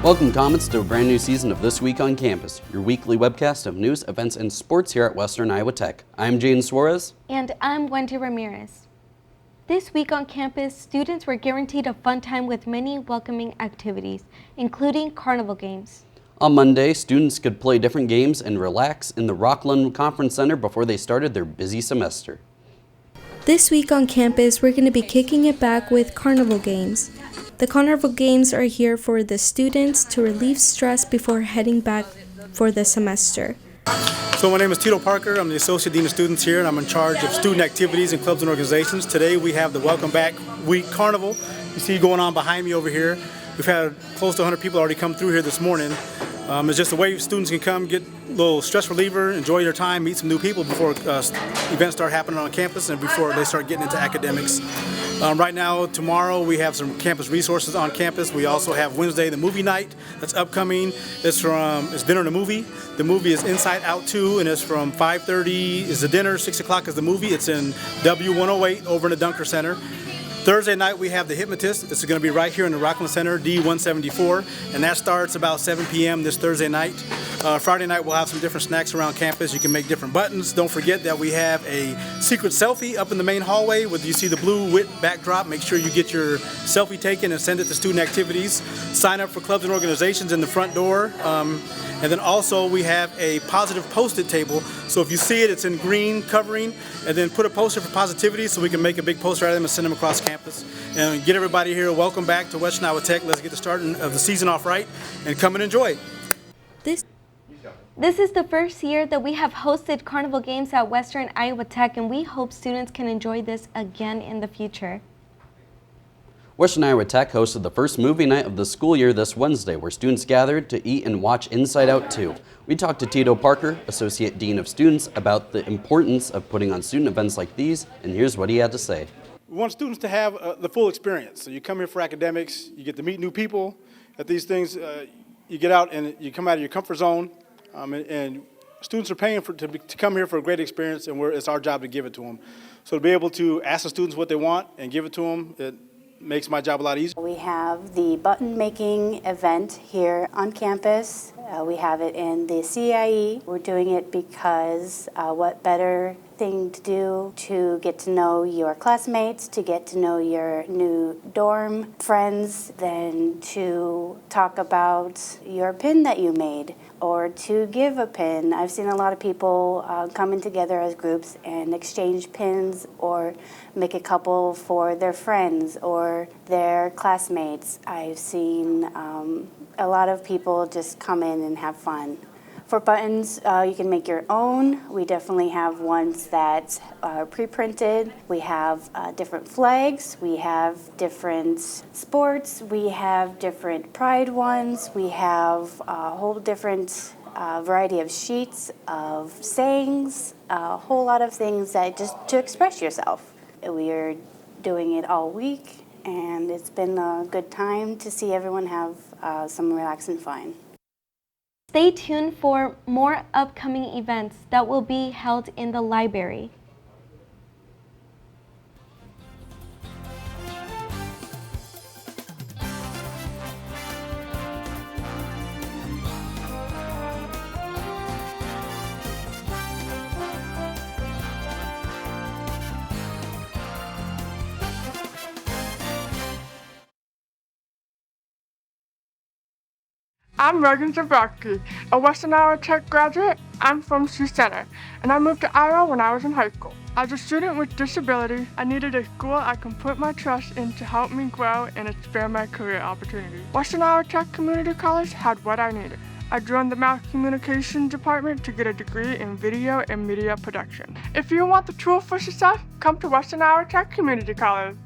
Welcome, Comets, to a brand new season of This Week on Campus, your weekly webcast of news, events, and sports here at Western Iowa Tech. I'm Jaden Suarez. And I'm Wendy Ramirez. This week on campus, students were guaranteed a fun time with many welcoming activities, including carnival games. On Monday, students could play different games and relax in the Rockland Conference Center before they started their busy semester. This week on campus, we're going to be kicking it back with carnival games. The carnival games are here for the students to relieve stress before heading back for the semester. So my name is Tito Parker. I'm the Associate Dean of Students here, and I'm in charge of student activities and clubs and organizations. Today we have the Welcome Back Week Carnival. You see going on behind me over here. We've had close to 100 people already come through here this morning. It's just a way students can come, get a little stress reliever, enjoy their time, meet some new people before events start happening on campus and before they start getting into academics. Right now, tomorrow, we have some campus resources on campus. We also have Wednesday, the movie night that's upcoming. It's dinner and a movie. The movie is Inside Out 2, and it's from 5:30 is the dinner, 6 o'clock is the movie. It's in W108 over in the Dunker Center. Thursday night, we have The Hypnotist. It's going to be right here in the Rockland Center, D174, and that starts about 7 p.m. this Thursday night. Friday night, we'll have some different snacks around campus. You can make different buttons. Don't forget that we have a secret selfie up in the main hallway. You see the blue WIT backdrop. Make sure you get your selfie taken and send it to student activities. Sign up for clubs and organizations in the front door. And then also we have a positive post-it table. So if you see it, it's in green covering. And then put a poster for positivity so we can make a big poster out of them and send them across campus. And get everybody here. Welcome back to Western Iowa Tech. Let's get the start of the season off right and come and enjoy. This is the first year that we have hosted carnival games at Western Iowa Tech, and we hope students can enjoy this again in the future. Western Iowa Tech hosted the first movie night of the school year this Wednesday, where students gathered to eat and watch Inside Out 2. We talked to Tito Parker, Associate Dean of Students, about the importance of putting on student events like these, and here's what he had to say. We want students to have the full experience. So you come here for academics, you get to meet new people. At these things, you get out and you come out of your comfort zone. And students are paying to come here for a great experience, and it's our job to give it to them. So to be able to ask the students what they want and give it to them, it makes my job a lot easier. We have the button making event here on campus. We have it in the CIE. We're doing it because what better thing to do to get to know your classmates, to get to know your new dorm friends, than to talk about your pin that you made or to give a pin. I've seen a lot of people coming together as groups and exchange pins or make a couple for their friends or their classmates. I've seen a lot of people just come in and have fun. For buttons, you can make your own. We definitely have ones that are pre-printed. We have different flags. We have different sports. We have different pride ones. We have a whole different variety of sheets of sayings, a whole lot of things that just to express yourself. We are doing it all week, and it's been a good time to see everyone have some relaxing fun. Stay tuned for more upcoming events that will be held in the library. I'm Megan Zabrowski, a Western Iowa Tech graduate. I'm from Sioux Center, and I moved to Iowa when I was in high school. As a student with disability, I needed a school I can put my trust in to help me grow and expand my career opportunities. Western Iowa Tech Community College had what I needed. I joined the Mass Communication Department to get a degree in video and media production. If you want the tool for success, come to Western Iowa Tech Community College.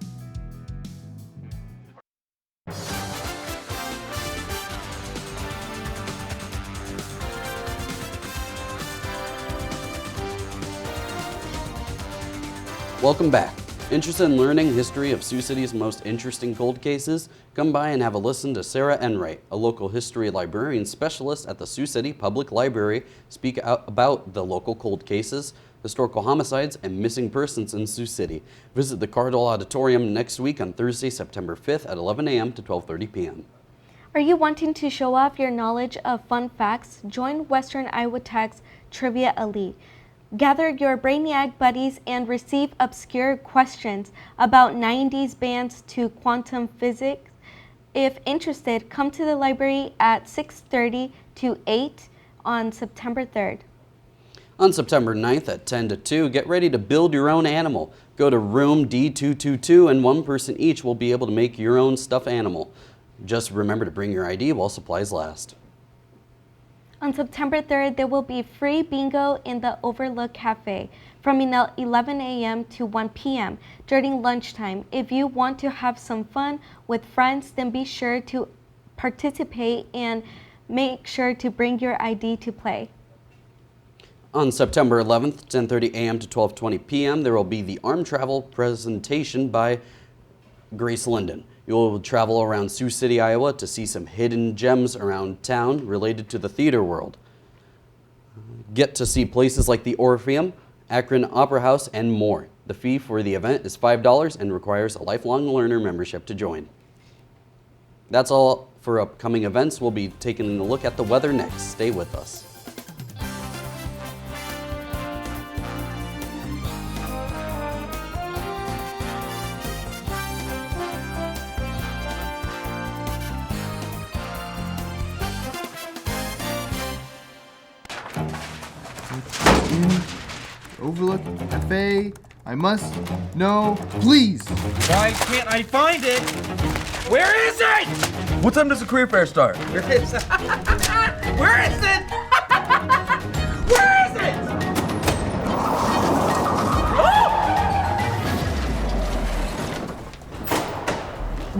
Welcome back. Interested in learning history of Sioux City's most interesting cold cases? Come by and have a listen to Sarah Enright, a local history librarian specialist at the Sioux City Public Library, speak out about the local cold cases, historical homicides, and missing persons in Sioux City. Visit the Cardell Auditorium next week on Thursday, September 5th at 11 a.m. to 12:30 p.m. Are you wanting to show off your knowledge of fun facts? Join Western Iowa Tech's Trivia Elite. Gather your Brainiac buddies and receive obscure questions about 90s bands to quantum physics. If interested, come to the library at 6:30 to 8 on September 3rd. On September 9th at 10 to 2, get ready to build your own animal. Go to room D222 and one person each will be able to make your own stuffed animal. Just remember to bring your ID while supplies last. On September 3rd, there will be free bingo in the Overlook Cafe from 11 a.m. to 1 p.m. during lunchtime. If you want to have some fun with friends, then be sure to participate and make sure to bring your ID to play. On September 11th, 10:30 a.m. to 12:20 p.m., there will be the Arm Travel presentation by Grace Linden. You will travel around Sioux City, Iowa to see some hidden gems around town related to the theater world. Get to see places like the Orpheum, Akron Opera House, and more. The fee for the event is $5 and requires a lifelong learner membership to join. That's all for upcoming events. We'll be taking a look at the weather next. Stay with us. Overlook Cafe. I must know, please. Why can't I find it? Where is it? What time does the career fair start? Where is it? Where is it? Where is it?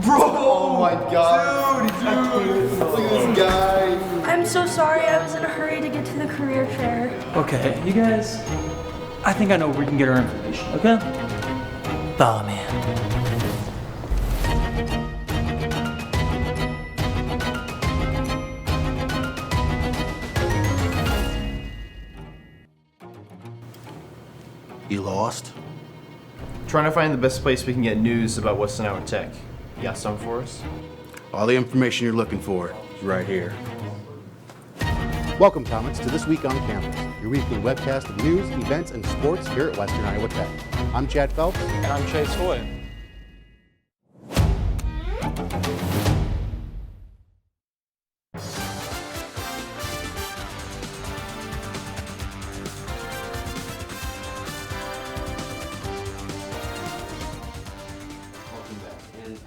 Bro! Oh my god. Dude, look at this guy. I'm so sorry, I was in a hurry to get to the career fair. Okay, you guys, I think I know where we can get our information, okay? Follow me. You lost? Trying to find the best place we can get news about Western Iowa Tech. You got some for us? All the information you're looking for is right here. Welcome, Comics, to This Week on Campus, your weekly webcast of news, events, and sports here at Western Iowa Tech. I'm Chad Phelps. And I'm Chase Hoy.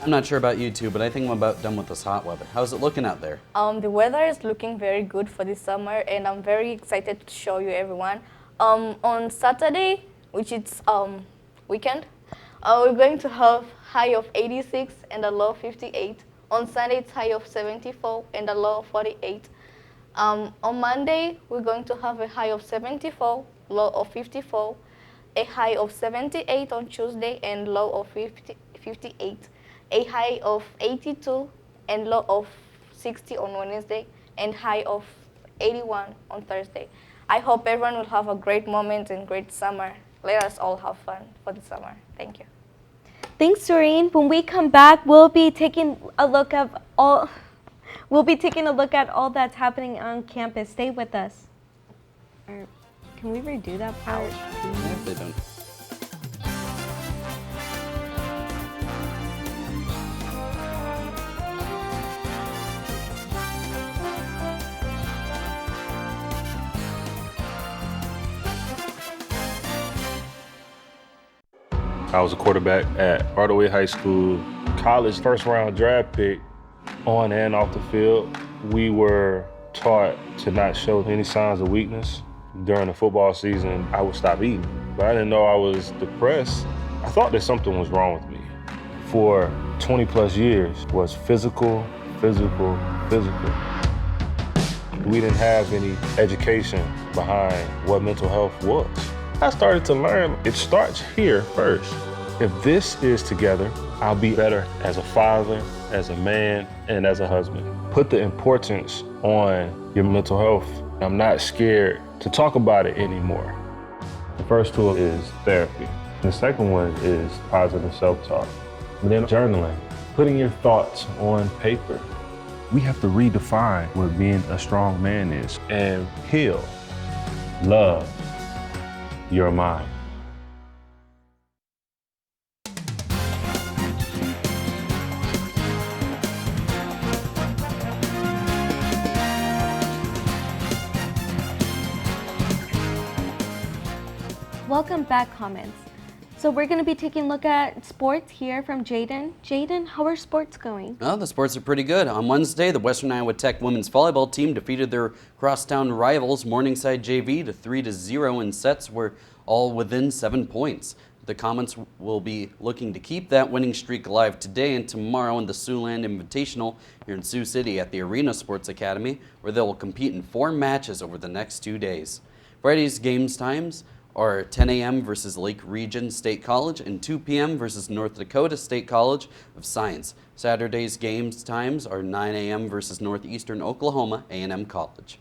I'm not sure about you two, but I think I'm about done with this hot weather. How's it looking out there? The weather is looking very good for this summer, and I'm very excited to show you everyone. On Saturday, which is weekend, we're going to have high of 86 and a low of 58. On Sunday, it's high of 74 and a low of 48. On Monday, we're going to have a high of 74, low of 54, a high of 78 on Tuesday and low of 58. A high of 82 and low of 60 on Wednesday, and high of 81 on Thursday. I hope everyone will have a great moment and great summer. Let us all have fun for the summer. Thank you. Thanks, Doreen. When we come back, we'll be taking a look at all that's happening on campus. Stay with us. Or can we redo that part? Yeah, if they don't. I was a quarterback at Hardaway High School. College first round draft pick, on and off the field. We were taught to not show any signs of weakness. During the football season, I would stop eating. But I didn't know I was depressed. I thought that something was wrong with me. For 20 plus years was physical. We didn't have any education behind what mental health was. I started to learn it starts here first. If this is together, I'll be better as a father, as a man, and as a husband. Put the importance on your mental health. I'm not scared to talk about it anymore. The first tool is therapy. The second one is positive self-talk. And then journaling, putting your thoughts on paper. We have to redefine what being a strong man is and heal, love your mind. Welcome back, comments. So we're going to be taking a look at sports here from Jaden. Jaden, how are sports going? Well, the sports are pretty good. On Wednesday, the Western Iowa Tech women's volleyball team defeated their crosstown rivals Morningside JV to 3-0 in sets were all within 7 points. The Comets will be looking to keep that winning streak alive today and tomorrow in the Siouxland Invitational here in Sioux City at the Arena Sports Academy, where they will compete in 4 matches over the next 2 days. Friday's games times are 10 a.m. versus Lake Region State College and 2 p.m. versus North Dakota State College of Science. Saturday's games times are 9 a.m. versus Northeastern Oklahoma A&M College.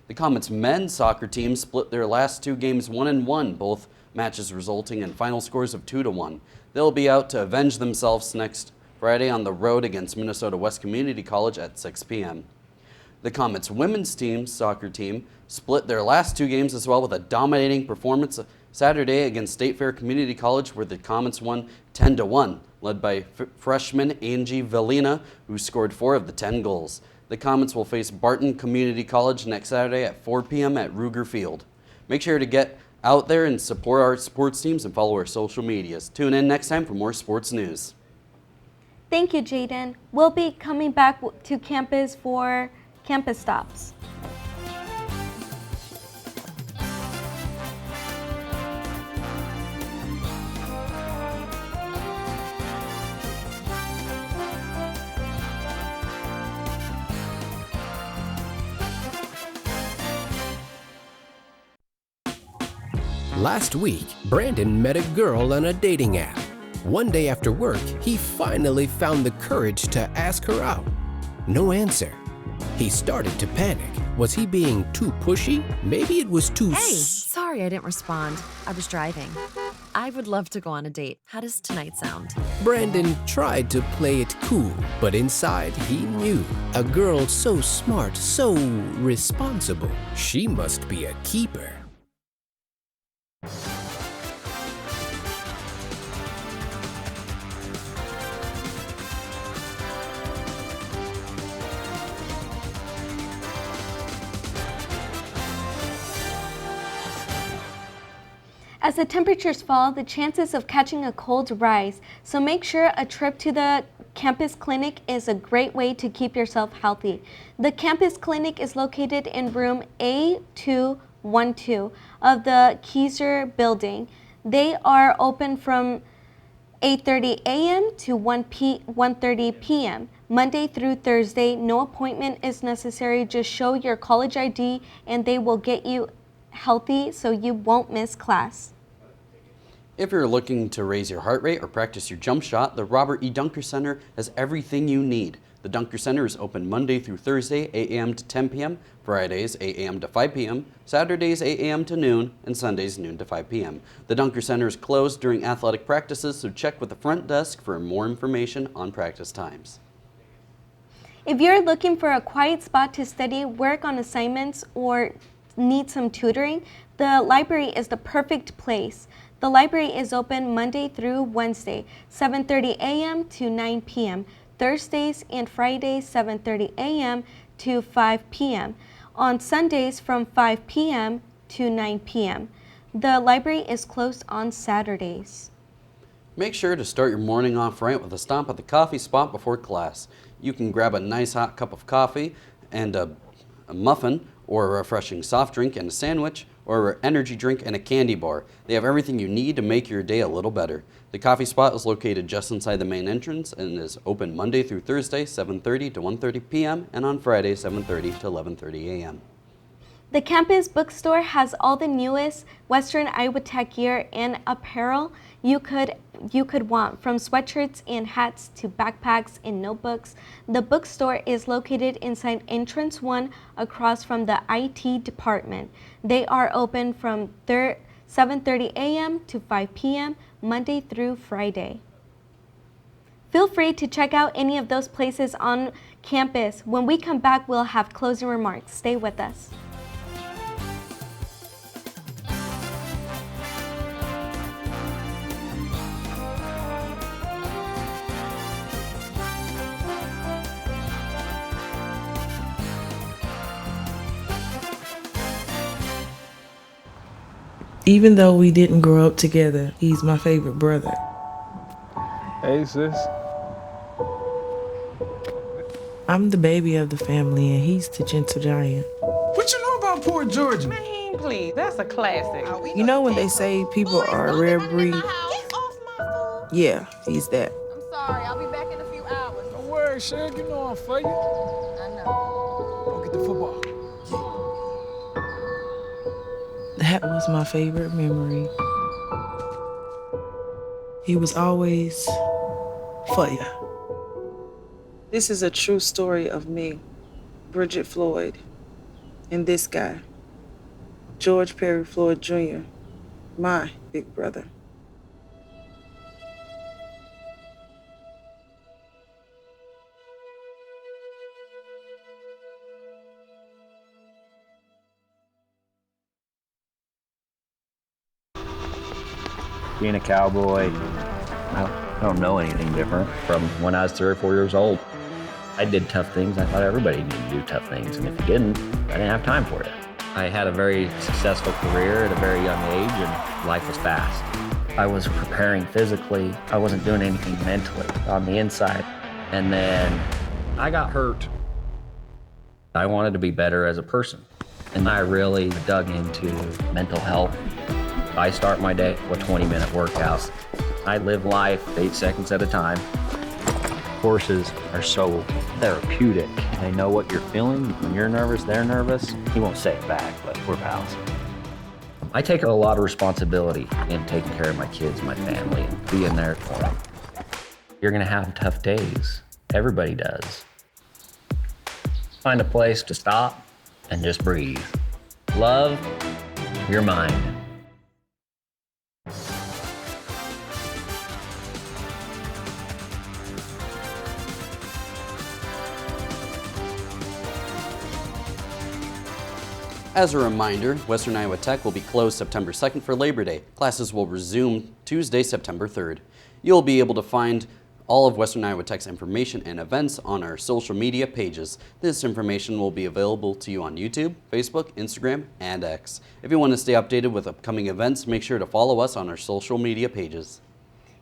The Comets men's soccer team split their last 2 games 1-1, both matches resulting in final scores of 2-1. They'll be out to avenge themselves next Friday on the road against Minnesota West Community College at 6 p.m. The Comets women's team, soccer team, split their last 2 games as well with a dominating performance Saturday against State Fair Community College, where the Comets won 10-1, led by freshman Angie Velina, who scored 4 of the 10 goals. The Comets will face Barton Community College next Saturday at 4 p.m. at Ruger Field. Make sure to get out there and support our sports teams and follow our social medias. Tune in next time for more sports news. Thank you, Jaden. We'll be coming back to campus for Campus Stops. Last week, Brandon met a girl on a dating app. One day after work, he finally found the courage to ask her out. No answer. He started to panic. Was he being too pushy? Maybe it was too Hey, sorry I didn't respond. I was driving. I would love to go on a date. How does tonight sound? Brandon tried to play it cool, but inside he knew. A girl so smart, so responsible. She must be a keeper. As the temperatures fall, the chances of catching a cold rise, so make sure a trip to the campus clinic is a great way to keep yourself healthy. The campus clinic is located in room A212 of the Keyser building. They are open from 8:30 a.m. to 1:30 p.m. Monday through Thursday. No appointment is necessary. Just show your college ID and they will get you healthy so you won't miss class. If you're looking to raise your heart rate or practice your jump shot, the Robert E. Dunker Center has everything you need. The Dunker Center is open Monday through Thursday, 8 a.m. to 10 p.m., Fridays, 8 a.m. to 5 p.m., Saturdays, 8 a.m. to noon, and Sundays, noon to 5 p.m. The Dunker Center is closed during athletic practices, so check with the front desk for more information on practice times. If you're looking for a quiet spot to study, work on assignments, or need some tutoring, the library is the perfect place. The library is open Monday through Wednesday, 7:30 a.m. to 9 p.m., Thursdays and Fridays, 7:30 a.m. to 5 p.m., on Sundays from 5 p.m. to 9 p.m. The library is closed on Saturdays. Make sure to start your morning off right with a stop at the coffee spot before class. You can grab a nice hot cup of coffee and a muffin, or a refreshing soft drink and a sandwich, or an energy drink and a candy bar. They have everything you need to make your day a little better. The coffee spot is located just inside the main entrance and is open Monday through Thursday, 7:30 to 1:30 p.m., and on Friday, 7:30 to 11:30 a.m. The campus bookstore has all the newest Western Iowa Tech gear and apparel you could want, from sweatshirts and hats to backpacks and notebooks. The bookstore is located inside Entrance 1 across from the IT department. They are open from 7:30 a.m. to 5 p.m. Monday through Friday. Feel free to check out any of those places on Campus. When we come back, we'll have closing remarks. Stay with us. Even though we didn't grow up together, he's my favorite brother. Hey, sis. I'm the baby of the family, and he's the gentle giant. What you know about Port Georgia? Man, please, that's a classic. You know when they say people are a rare breed? Yeah, he's that. I'm sorry, I'll be back in a few hours. Don't worry, Shug, you know I'm for you. I know. Go get the football. That was my favorite memory. He was always for you. This is a true story of me, Bridget Floyd, and this guy, George Perry Floyd Jr., my big brother. Being a cowboy, I don't know anything different from when I was 3 or 4 years old. I did tough things. I thought everybody needed to do tough things, and if you didn't, I didn't have time for it. I had a very successful career at a very young age, and life was fast. I was preparing physically. I wasn't doing anything mentally on the inside. And then I got hurt. I wanted to be better as a person, and I really dug into mental health. I start my day with 20-minute workouts. I live life 8 seconds at a time. Horses are so therapeutic. They know what you're feeling. When you're nervous, they're nervous. He won't say it back, but we're pals. I take a lot of responsibility in taking care of my kids, my family, and being there for them. You're gonna have tough days. Everybody does. Find a place to stop and just breathe. Love your mind. As a reminder, Western Iowa Tech will be closed September 2nd for Labor Day. Classes will resume Tuesday, September 3rd. You'll be able to find all of Western Iowa Tech's information and events on our social media pages. This information will be available to you on YouTube, Facebook, Instagram, and X. If you want to stay updated with upcoming events, make sure to follow us on our social media pages.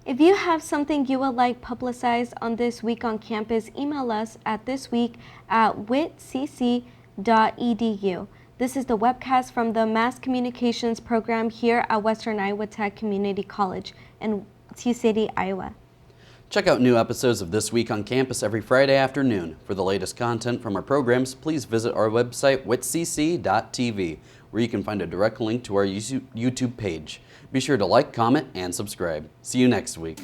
If you have something you would like publicized on This Week on Campus, email us at thisweek@witcc.edu. This is the webcast from the Mass Communications program here at Western Iowa Tech Community College in Sioux City, Iowa. Check out new episodes of This Week on Campus every Friday afternoon. For the latest content from our programs, please visit our website, witcc.tv, where you can find a direct link to our YouTube page. Be sure to like, comment, and subscribe. See you next week.